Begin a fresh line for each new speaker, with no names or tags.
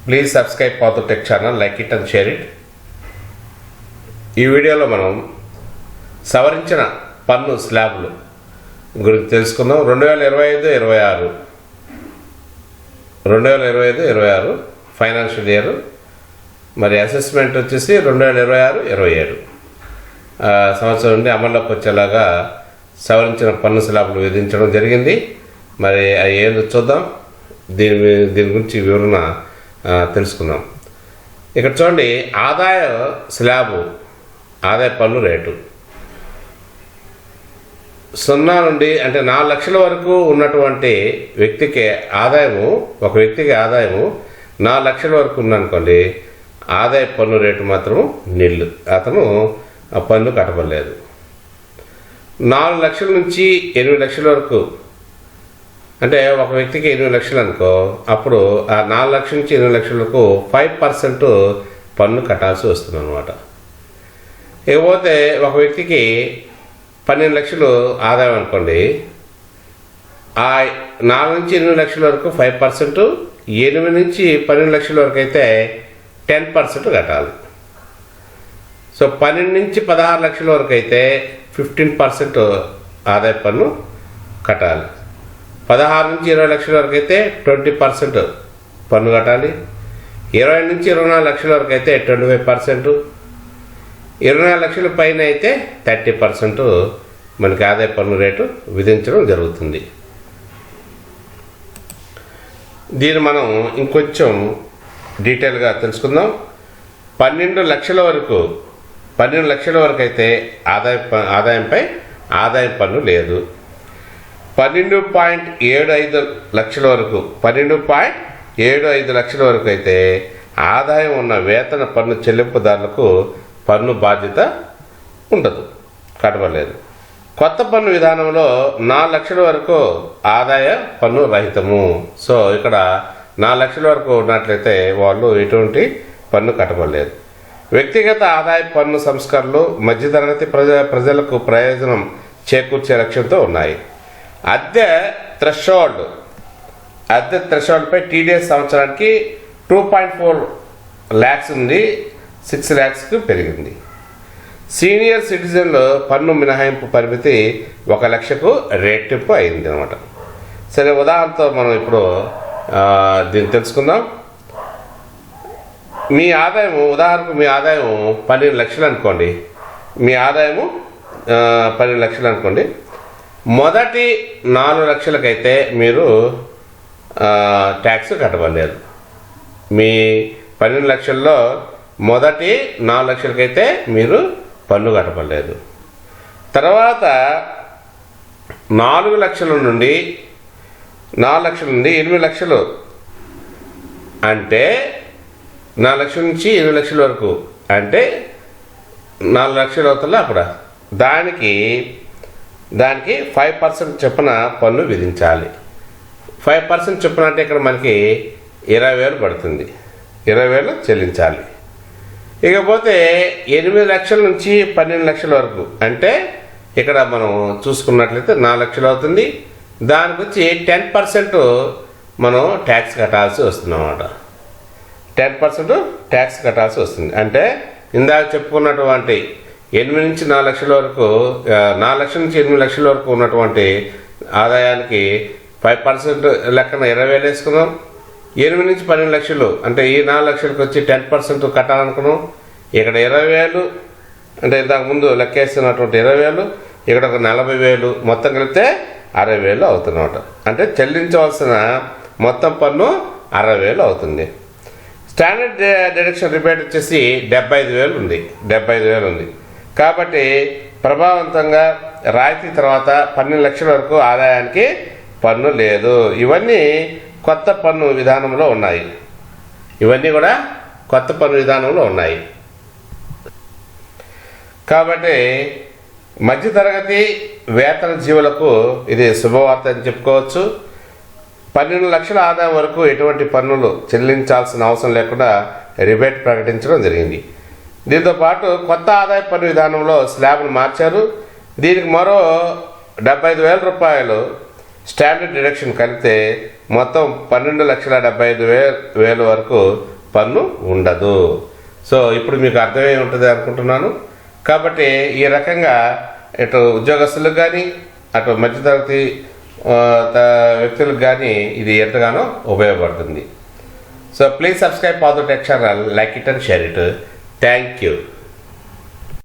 Please subscribe Paathu tech channel, like it and share it. ఈ వీడియోలో మనం సవరించిన పన్ను స్లాబ్లు గురించి తెలుసుకుందాం. 2025-26 ఫైనాన్షియల్ ఇయర్, మరి అసెస్మెంట్ వచ్చేసి 2026-27 సంవత్సరం నుండి అమల్లోకి వచ్చేలాగా సవరించిన పన్ను స్లాబ్లు విధించడం జరిగింది. మరి అవి ఏందో చూద్దాం, దీని గురించి వివరణ తెలుసుకుందాం. ఇక్కడ చూడండి, ఆదాయ స్లాబు, ఆదాయ పన్ను రేటు 0 నుండి అంటే 4 లక్షల వరకు ఉన్నటువంటి వ్యక్తికి ఆదాయము, ఒక వ్యక్తికి ఆదాయము 4 లక్షల వరకు ఉందనుకోండి, ఆదాయ పన్ను రేటు మాత్రం నిల్లు, అతను ఆ పన్ను కట్టబడలేదు. 4 లక్షల నుంచి 8 లక్షల వరకు అంటే ఒక వ్యక్తికి 8 లక్షలు అనుకో, అప్పుడు ఆ 4 లక్షల నుంచి 8 లక్షల వరకు 5% పన్ను కట్టాల్సి వస్తుంది అన్నమాట. ఇకపోతే ఒక వ్యక్తికి 12 లక్షలు ఆదాయం అనుకోండి, ఆ 4 నుంచి 8 లక్షల వరకు 5%, 8 నుంచి 12 లక్షల వరకు అయితే 10% కట్టాలి. సో 12 నుంచి 16 లక్షల వరకు అయితే 15% ఆదాయ పన్ను కట్టాలి. 16 నుంచి 20 లక్షల వరకు అయితే 20% పన్ను కట్టాలి. 20 నుంచి 24 లక్షల వరకు అయితే 25%, 24 లక్షల పైన అయితే 30% మనకి ఆదాయ పన్ను రేటు విధించడం జరుగుతుంది. దీన్ని మనం ఇంకొంచెం డీటెయిల్గా తెలుసుకుందాం. 12 లక్షల వరకు అయితే ఆదాయంపై ఆదాయం పన్ను లేదు. 12.75 లక్షల వరకు 12.75 లక్షల వరకు అయితే ఆదాయం ఉన్న వేతన పన్ను చెల్లింపుదారులకు పన్ను బాధ్యత ఉండదు, కట్టబడలేదు. కొత్త పన్ను విధానంలో 4 లక్షల వరకు ఆదాయ పన్ను రహితము. సో ఇక్కడ 4 లక్షల వరకు ఉన్నట్లయితే వాళ్ళు ఎటువంటి పన్ను కట్టబడలేదు. వ్యక్తిగత ఆదాయ పన్ను సంస్కరణలు మధ్యతరగతి ప్రజలకు ప్రయోజనం చేకూర్చే లక్ష్యంతో ఉన్నాయి. అద్దె థ్రెషోల్డ్పై టీడీఎస్ సంవత్సరానికి 2.4 lakhs నుండి 6 lakhsకు పెరిగింది. సీనియర్ సిటిజన్లు పన్ను మినహాయింపు పరిమితి 1 లక్షకు రెట్టింపు అయింది అనమాట. సరే, ఉదాహరణతో మనం ఇప్పుడు దీన్ని తెలుసుకుందాం. మీ ఆదాయము, ఉదాహరణకు మీ ఆదాయం 12 లక్షలు అనుకోండి, మీ ఆదాయము 12 లక్షలు అనుకోండి. మొదటి 4 లక్షలకైతే మీరు ట్యాక్స్ కట్టబడలేదు. మీ 12 లక్షల్లో మొదటి 4 లక్షలకైతే మీరు పన్ను కట్టబడలేదు. తర్వాత 4 లక్షల నుండి 8 లక్షలు అంటే 4 లక్షల నుంచి 8 లక్షల వరకు అంటే 4 లక్షలు అవుతుందా, అప్పుడు దానికి 5% చొప్పున పన్ను విధించాలి. 5% చొప్పున అంటే ఇక్కడ మనకి 20,000 పడుతుంది, 20,000 చెల్లించాలి. ఇకపోతే 8 లక్షల నుంచి 12 లక్షల వరకు అంటే ఇక్కడ మనం చూసుకున్నట్లయితే 4 లక్షలు అవుతుంది. దానికి వచ్చి 10% మనం ట్యాక్స్ కట్టాల్సి వస్తుంది అన్నమాట. 10% ట్యాక్స్ కట్టాల్సి వస్తుంది. అంటే ఇందాక చెప్పుకున్నటువంటి 8 నుంచి 4 లక్షల వరకు, 4 లక్షల నుంచి 8 లక్షల వరకు ఉన్నటువంటి ఆదాయానికి 5% లెక్కన 20,000 వేసుకున్నాం. 8 నుంచి 12 లక్షలు అంటే ఈ 4 లక్షలకు వచ్చి 10% కట్టాలనుకున్నాం. ఇక్కడ 20,000 అంటే ఇంతకుముందు లెక్కేస్తున్నటువంటి 20,000, ఇక్కడ ఒక 40,000, మొత్తం కలిపితే 60,000 అవుతున్నమాట. అంటే చెల్లించవలసిన మొత్తం పన్ను 60,000 అవుతుంది. స్టాండర్డ్ డిడక్షన్ రిబేట్ వచ్చేసి 75,000 ఉంది. కాబట్టి ప్రభావవంతంగా రాయితీ తర్వాత 12 లక్షల వరకు ఆదాయానికి పన్ను లేదు. ఇవన్నీ కొత్త పన్ను విధానంలో ఉన్నాయి. కాబట్టి మధ్యతరగతి వేతన జీవులకు ఇది శుభవార్త అని చెప్పుకోవచ్చు. 12 లక్షల ఆదాయం వరకు ఎటువంటి పన్నులు చెల్లించాల్సిన అవసరం లేకుండా రిబేట్ ప్రకటించడం జరిగింది. దీంతో పాటు కొత్త ఆదాయ పన్ను విధానంలో స్లాబ్ను మార్చారు. దీనికి మరో 75,000 రూపాయలు స్టాండర్డ్ డిడక్షన్ కలిపితే మొత్తం 12,75,000 వరకు పన్ను ఉండదు. సో ఇప్పుడు మీకు అర్థమై ఉంటుంది అనుకుంటున్నాను. కాబట్టి ఈ రకంగా ఇటు ఉద్యోగస్తులకు కానీ అటు మధ్యతరగతి వ్యక్తులకు కానీ ఇది ఎంతగానో ఉపయోగపడుతుంది. సో ప్లీజ్ సబ్స్క్రైబ్ పాదు tech channel, like it and share it. Thank you.